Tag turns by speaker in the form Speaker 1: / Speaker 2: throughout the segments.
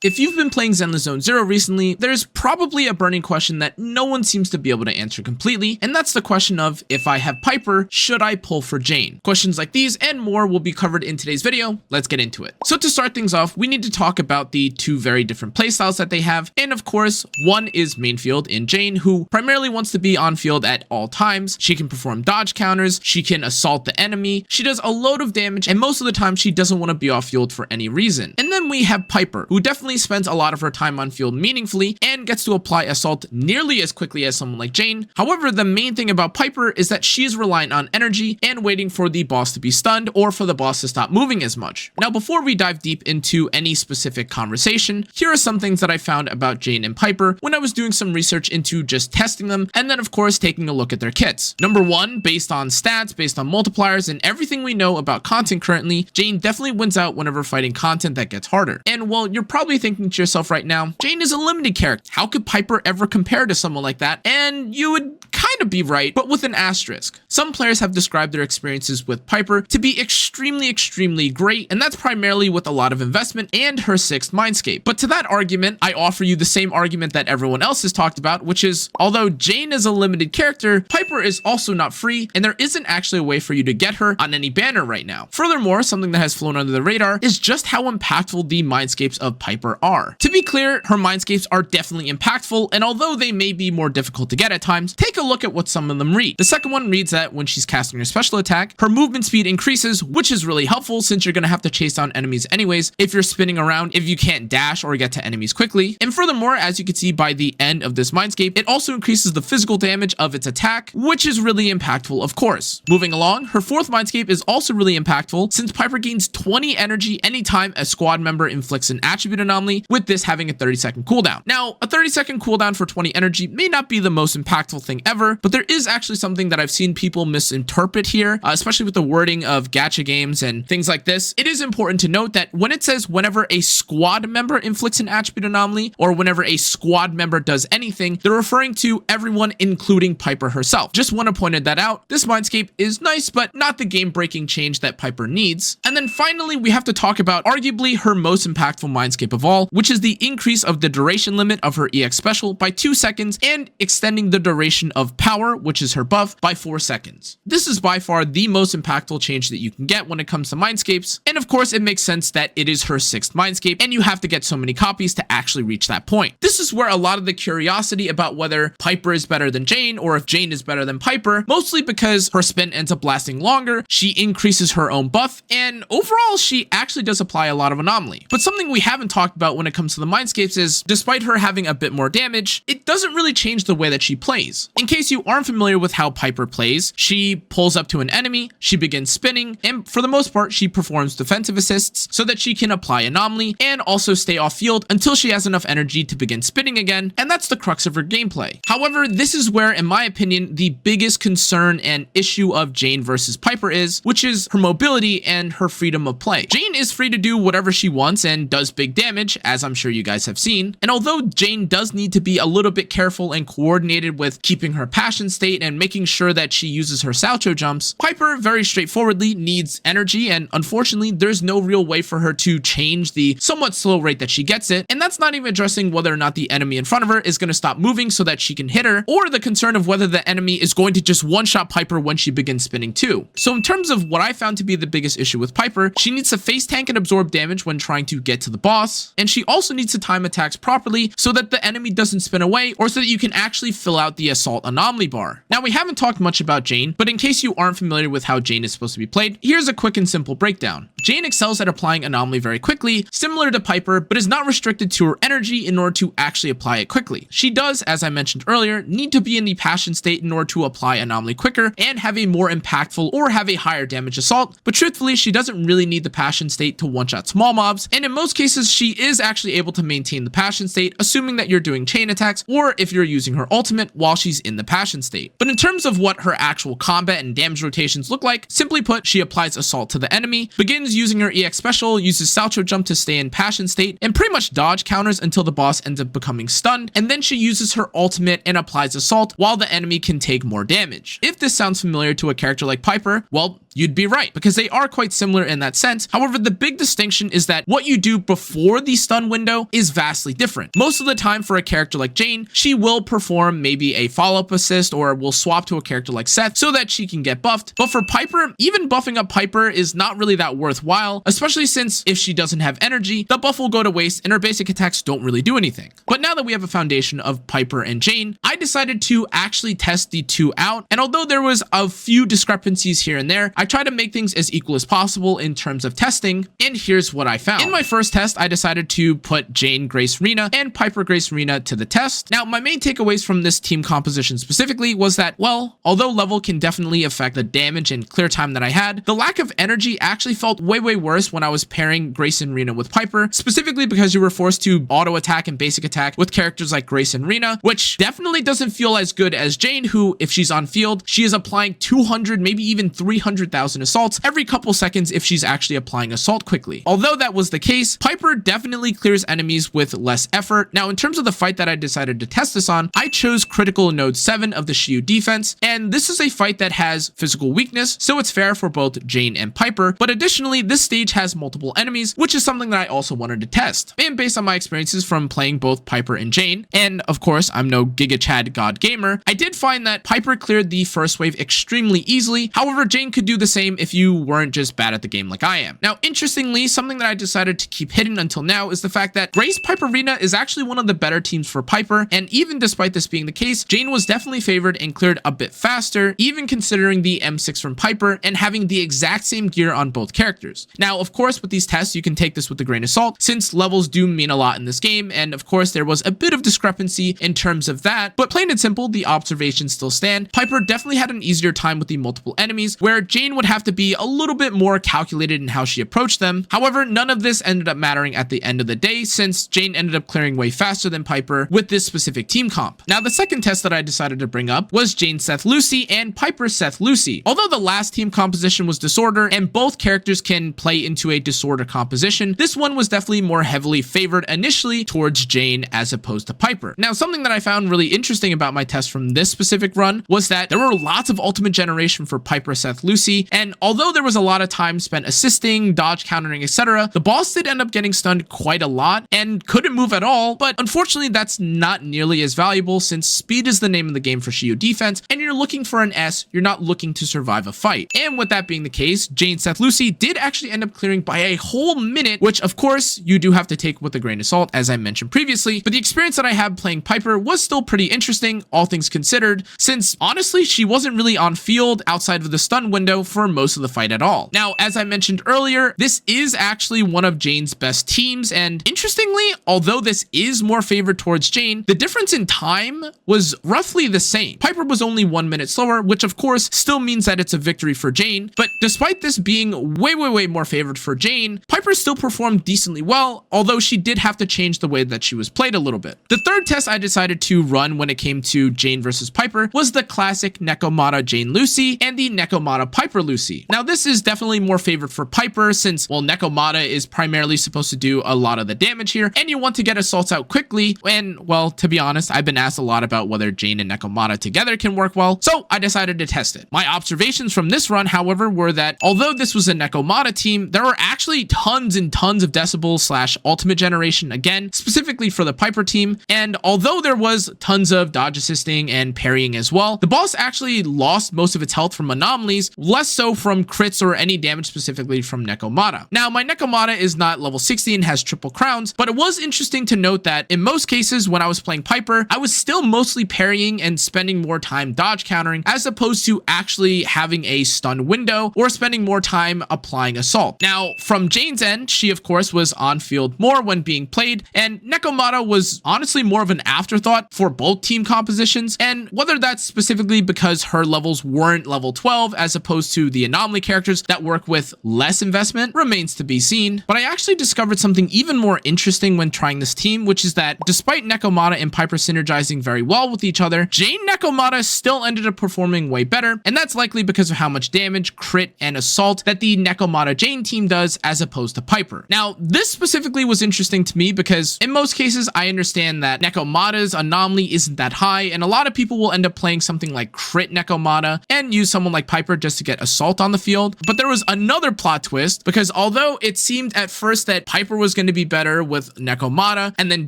Speaker 1: If you've been playing ZenlessZoneZero recently, there's probably a burning question that no one seems to be able to answer completely, and that's the question of, if I have Piper, should I pull for Jane? Questions like these and more will be covered in today's video. Let's get into it. So to start things off, we need to talk about the two very different playstyles that they have, and of course, one is main field in Jane, who primarily wants to be on field at all times. She can perform dodge counters, she can assault the enemy, she does a load of damage, and most of the time she doesn't want to be off field for any reason. And then we have Piper, who definitely spends a lot of her time on field meaningfully and gets to apply assault nearly as quickly as someone like Jane. However, the main thing about Piper is that she is reliant on energy and waiting for the boss to be stunned or for the boss to stop moving as much. Now, before we dive deep into any specific conversation, here are some things that I found about Jane and Piper when I was doing some research into just testing them, and then of course taking a look at their kits. Number one, based on stats, based on multipliers, and everything we know about content currently, Jane definitely wins out whenever fighting content that gets harder. And while you're probably thinking to yourself right now, Jane is a limited character. How could Piper ever compare to someone like that? And you would kind of be right, but with an asterisk. Some players have described their experiences with Piper to be extremely great, and that's primarily with a lot of investment and her 6th Mindscape. But to that argument, I offer you the same argument that everyone else has talked about, which is, although Jane is a limited character, Piper is also not free, and there isn't actually a way for you to get her on any banner right now. Furthermore, something that has flown under the radar is just how impactful the Mindscapes of Piper are. To be clear, her Mindscapes are definitely impactful, and although they may be more difficult to get at times, take a look at what some of them read. The second one reads that when she's casting her special attack, her movement speed increases, which is really helpful since you're gonna have to chase down enemies anyways if you're spinning around, if you can't dash or get to enemies quickly. And furthermore, as you can see by the end of this Mindscape, it also increases the physical damage of its attack, which is really impactful, of course. Moving along, her 4th Mindscape is also really impactful since Piper gains 20 energy anytime a squad member inflicts an attribute anomaly, with this having a 30-second cooldown. Now, a 30-second cooldown for 20 energy may not be the most impactful thing ever, but there is actually something that I've seen people misinterpret here, especially with the wording of gacha games and things like this. It is important to note that when it says whenever a squad member inflicts an attribute anomaly, or whenever a squad member does anything, they're referring to everyone, including Piper herself. Just want to point that out. This Mindscape is nice, but not the game-breaking change that Piper needs. And then finally, we have to talk about arguably her most impactful Mindscape of all, which is the increase of the duration limit of her EX special by 2 seconds and extending the duration of power, which is her buff, by 4 seconds. This is by far the most impactful change that you can get when it comes to Mindscapes, and of course it makes sense that it is her 6th Mindscape and you have to get so many copies to actually reach that point. This is where a lot of the curiosity about whether Piper is better than Jane or if Jane is better than Piper, mostly because her spin ends up lasting longer, she increases her own buff, and overall she actually does apply a lot of anomaly. But something we haven't talked about when it comes to the Mindscapes is, despite her having a bit more damage, it doesn't really change the way that she plays. In case you aren't familiar with how Piper plays, she pulls up to an enemy, she begins spinning, and for the most part she performs defensive assists so that she can apply anomaly and also stay off field until she has enough energy to begin spinning again, and that's the crux of her gameplay. However, this is where, in my opinion, the biggest concern and issue of Jane versus Piper is, which is her mobility and her freedom of play. Jane is free to do whatever she wants and does big damage, as I'm sure you guys have seen, and although Jane does need to be a little bit careful and coordinated with keeping her passion state and making sure that she uses her salcho jumps, Piper very straightforwardly needs energy, and unfortunately there's no real way for her to change the somewhat slow rate that she gets it, and that's not even addressing whether or not the enemy in front of her is going to stop moving so that she can hit her, or the concern of whether the enemy is going to just one-shot Piper when she begins spinning too. So in terms of what I found to be the biggest issue with Piper, she needs to face tank and absorb damage when trying to get to the boss, and she also needs to time attacks properly so that the enemy doesn't spin away, or so that you can actually fill out the assault anomaly bar. Now, we haven't talked much about Jane, but in case you aren't familiar with how Jane is supposed to be played, here's a quick and simple breakdown. Jane excels at applying anomaly very quickly, similar to Piper, but is not restricted to her energy in order to actually apply it quickly. She does, as I mentioned earlier, need to be in the passion state in order to apply anomaly quicker and have a more impactful or have a higher damage assault, but truthfully, she doesn't really need the passion state to one-shot small mobs, and in most cases, she is actually able to maintain the passion state, assuming that you're doing chain attacks or if you're using her ultimate while she's in the passion state. But in terms of what her actual combat and damage rotations look like, simply put, she applies assault to the enemy, begins using her EX special, uses salcho jump to stay in passion state, and pretty much dodge counters until the boss ends up becoming stunned, and then she uses her ultimate and applies assault while the enemy can take more damage. If this sounds familiar to a character like Piper, well, you'd be right, because they are quite similar in that sense. However, the big distinction is that what you do before the stun window is vastly different. Most of the time for a character like Jane, she will perform maybe a follow-up assist or will swap to a character like Seth so that she can get buffed. But for Piper, even buffing up Piper is not really that worthwhile, especially since if she doesn't have energy, the buff will go to waste and her basic attacks don't really do anything. But now that we have a foundation of Piper and Jane, I decided to actually test the two out. And although there was a few discrepancies here and there, I tried to make things as equal as possible in terms of testing. And here's what I found. In my first test, I decided to put Jane Grace Rina and Piper Grace Rina to the test. Now, my main takeaways from this team composition specifically was that, well, although level can definitely affect the damage and clear time that I had, the lack of energy actually felt way worse when I was pairing Grace and Rina with Piper, specifically because you were forced to auto attack and basic attack with characters like Grace and Rina, which definitely doesn't feel as good as Jane, who, if she's on field, she is applying 200, maybe even 300,000 assaults every couple seconds if she's actually applying assault quickly. Although that was the case, Piper definitely clears enemies with less effort. Now, in terms of the fight that I decided to test this on, I chose critical node 7 of the Shiyu defense, and this is a fight that has physical weakness, so it's fair for both Jane and Piper, but additionally, this stage has multiple enemies, which is something that I also wanted to test. And based on my experiences from playing both Piper and Jane, and of course, I'm no Giga Chad God gamer, I did find that Piper cleared the first wave extremely easily. However, Jane could do the same if you weren't just bad at the game like I am. Now, interestingly, something that I decided to keep hidden until now is the fact that Grace Piper Rina is actually one of the better teams for Piper, and even despite this being the case, Jane was definitely favored and cleared a bit faster, even considering the M6 from Piper and having the exact same gear on both characters. Now, of course, with these tests, you can take this with a grain of salt, since levels do mean a lot in this game, and of course, there was a bit of discrepancy in terms of that, but plain and simple, the observations still stand. Piper definitely had an easier time with the multiple enemies, where Jane would have to be a little bit more calculated in how she approached them. However, none of this ended up mattering at the end of the day, since Jane ended up clearing way faster than Piper with this specific team comp. Now, the second test that I decided to bring up was Jane Seth Lucy and Piper Seth Lucy. Although the last team composition was disorder and both characters can play into a disorder composition, this one was definitely more heavily favored initially towards Jane as opposed to Piper. Now, something that I found really interesting about my test from this specific run was that there were lots of ultimate generation for Piper Seth Lucy, and although there was a lot of time spent assisting, dodge countering, etc., the boss did end up getting stunned quite a lot and couldn't move at all, but unfortunately that's not nearly as valuable since speed is the name of the game for Shiyu defense, and you're looking for an S, you're not looking to survive a fight. And with that being the case, Jane Seth Lucy did actually end up clearing by a whole minute, which of course you do have to take with a grain of salt, as I mentioned previously, but the experience that I had playing Piper was still pretty interesting, all things considered, since honestly she wasn't really on field outside of the stun window for most of the fight at all. Now, as I mentioned earlier, this is actually one of Jane's best teams, and interestingly, although this is more favored towards Jane, the difference in time was roughly the same. Piper was only 1 minute slower, which of course still means that it's a victory for Jane, but despite this being way more favored for Jane, Piper still performed decently well, although she did have to change the way that she was played a little bit. The third test I decided to run when it came to Jane versus Piper was the classic Nekomata Jane Lucy and the Nekomata Piper Lucy. Now, this is definitely more favored for Piper since, well, Nekomata is primarily supposed to do a lot of the damage here, and you want to get assaults out quickly, and, well, to be honest, I've been asked a lot about whether Jane and Nekomata together can work well, so I decided to test it. My observations from this run, however, were that although this was a Nekomata team, there were actually tons and tons of decibel / ultimate generation, again, specifically for the Piper team, and although there was tons of dodge assisting and parrying as well, the boss actually lost most of its health from anomalies, less so from crits or any damage specifically from Nekomata. Now, my Nekomata is not level 60 and has triple crowns, but it was interesting to note that in most cases when I was playing Piper, I was still mostly parrying and spending more time dodge countering as opposed to actually having a stun window or spending more time applying assault. Now, from Jane's end, she of course was on field more when being played, and Nekomata was honestly more of an afterthought for both team compositions, and whether that's specifically because her levels weren't level 12 as opposed to the anomaly characters that work with less investment remains to be seen. But I actually discovered something even more interesting when trying this team, which is that despite Nekomata and Piper synergizing very well with each other, Jane Nekomata still ended up performing way better, and that's likely because of how much damage, crit, and assault that the Nekomata Jane team does as opposed to Piper. Now, this specifically was interesting to me because in most cases I understand that Nekomata's anomaly isn't that that high, and a lot of people will end up playing something like crit Nekomata and use someone like Piper just to get assault on the field. But there was another plot twist, because although it seemed at first that Piper was going to be better with Nekomata, and then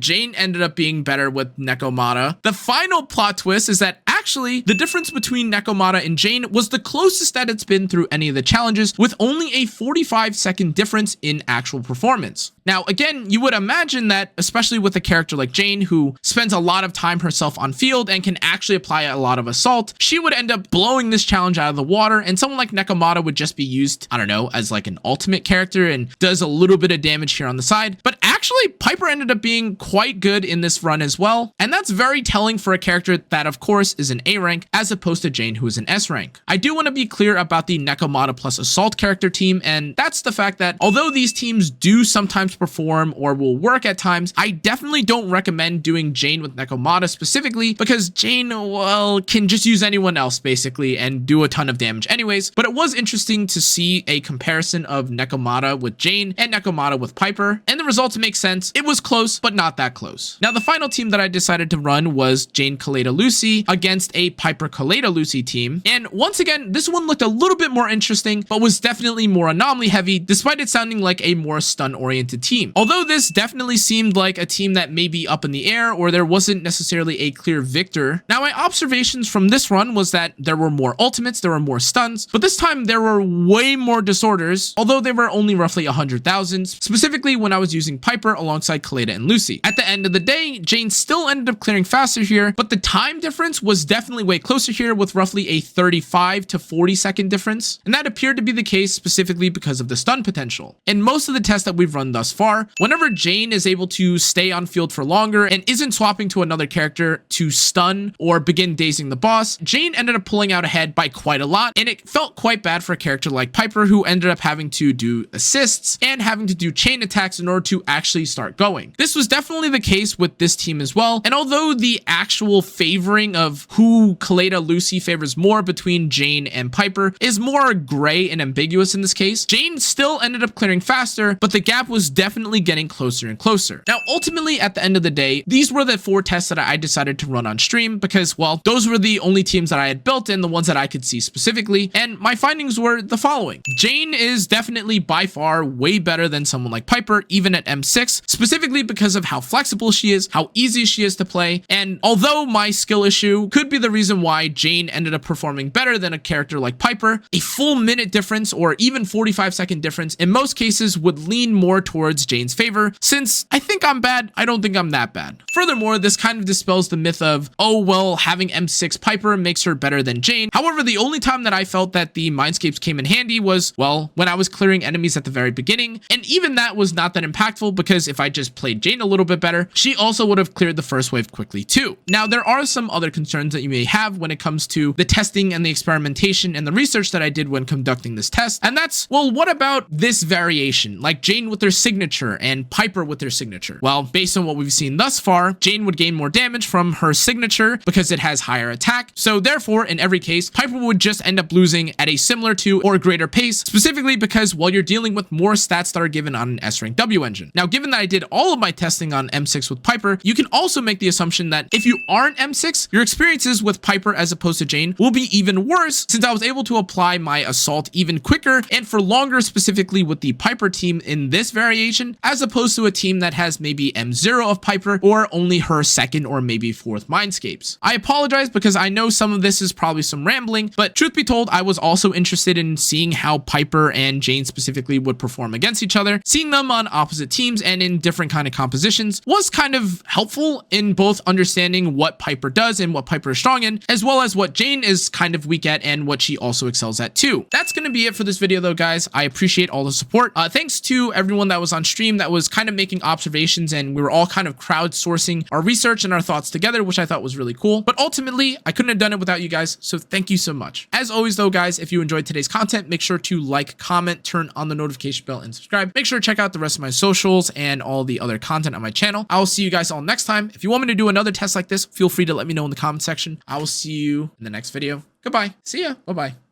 Speaker 1: Jane ended up being better with Nekomata, the final plot twist is that actually the difference between Nekomata and Jane was the closest that it's been through any of the challenges, with only a 45-second difference in actual performance. Now, again, you would imagine that, especially with a character like Jane, who spends a lot of time herself on field and can actually apply a lot of assault, she would end up blowing this challenge out of the water, and someone like Nekomata would just be used, I don't know, as like an ultimate character and does a little bit of damage here on the side. But actually, Piper ended up being quite good in this run as well, and that's very telling for a character that, of course, is an A rank, as opposed to Jane, who is an S rank. I do want to be clear about the Nekomata plus assault character team, and that's the fact that although these teams do sometimes perform or will work at times, I definitely don't recommend doing Jane with Nekomata specifically, because Jane, well, can just use anyone else basically and do a ton of damage anyways. But it was interesting to see a comparison of Nekomata with Jane and Nekomata with Piper, and the results make sense. It was close, but not that close. Now, the final team that I decided to run was Jane Koleda Lucy against a Piper Koleda Lucy team, and once again, this one looked a little bit more interesting, but was definitely more anomaly heavy, despite it sounding like a more stun oriented team. Although this definitely seemed like a team that may be up in the air, or there wasn't necessarily a clear victor. Now, my observations from this run was that there were more ultimates, there were more stuns, but this time there were way more disorders, although they were only roughly 100,000, specifically when I was using Piper alongside Koleda and Lucy. At the end of the day, Jane still ended up clearing faster here, but the time difference was definitely way closer here, with roughly a 35 to 40 second difference, and that appeared to be the case specifically because of the stun potential. In most of the tests that we've run thus far, whenever Jane is able to stay on field for longer and isn't swapping to another character to stun or begin dazing the boss, Jane ended up pulling out ahead by quite a lot, and it felt quite bad for a character like Piper, who ended up having to do assists and having to do chain attacks in order to actually start going. This was definitely the case with this team as well, and although the actual favoring of who Koleda Lucy favors more between Jane and Piper is more gray and ambiguous in this case, Jane still ended up clearing faster, but the gap was definitely getting closer and closer. Now, ultimately, at the end of the day, these were the 4 tests that I decided to run on stream, because, well, those were the only teams that I had built and the ones that I could see specifically, and my findings were the following. Jane is definitely by far way better than someone like Piper, even at M6, specifically because of how flexible she is, how easy she is to play, and although my skill issue could be the reason why Jane ended up performing better than a character like Piper, a full minute difference or even 45-second difference in most cases would lean more towards Jane's favor, since I think I'm bad, I don't think I'm that bad. Furthermore, this kind of dispels the myth of, oh, well, having M6 Piper makes her better than Jane. However, the only time that I felt that the Mindscapes came in handy was, well, when I was clearing enemies at the very beginning, and even that was not that impactful, because if I just played Jane a little bit better, she also would have cleared the first wave quickly too. Now, there are some other concerns that you may have when it comes to the testing and the experimentation and the research that I did when conducting this test, and that's, well, what about this variation, like Jane with their signature and Piper with their signature? Well, based on what we've seen thus far, Jane would gain more damage from her signature because it has higher attack, so therefore, in every case, Piper would just end up losing at a similar to or greater pace, specifically because, well, you're dealing with more stats that are given on an S rank W engine. Now, given that I did all of my testing on M6 with Piper, you can also make the assumption that if you aren't M6, your experiences with Piper as opposed to Jane will be even worse, since I was able to apply my assault even quicker and for longer, specifically with the Piper team in this variation, as opposed to a team that has maybe M0 of Piper or only her 2nd or maybe 4th Mindscapes. I apologize because I know some of this is probably some rambling, but truth be told, I was also interested in seeing how Piper and Jane specifically would perform against each other. Seeing them on opposite teams and in different kind of compositions was kind of helpful in both understanding what Piper does and what Piper is strong in, as well as what Jane is kind of weak at and what she also excels at too. That's going to be it for this video though, guys. I appreciate all the support. Thanks to everyone that was on stream that was kind of making observations, and we were all kind of crowdsourcing our research and our thoughts together, which I thought was really cool. But ultimately, I couldn't have done it without you guys, so thank you so much. As always though, guys, if you enjoyed today's content, make sure to like, comment, turn on the notification bell, and subscribe. Make sure to check out the rest of my socials and all the other content on my channel. I will see you guys all next time. If you want me to do another test like this, feel free to let me know in the comment section. I will see you in the next video. Goodbye. See ya. Bye-bye.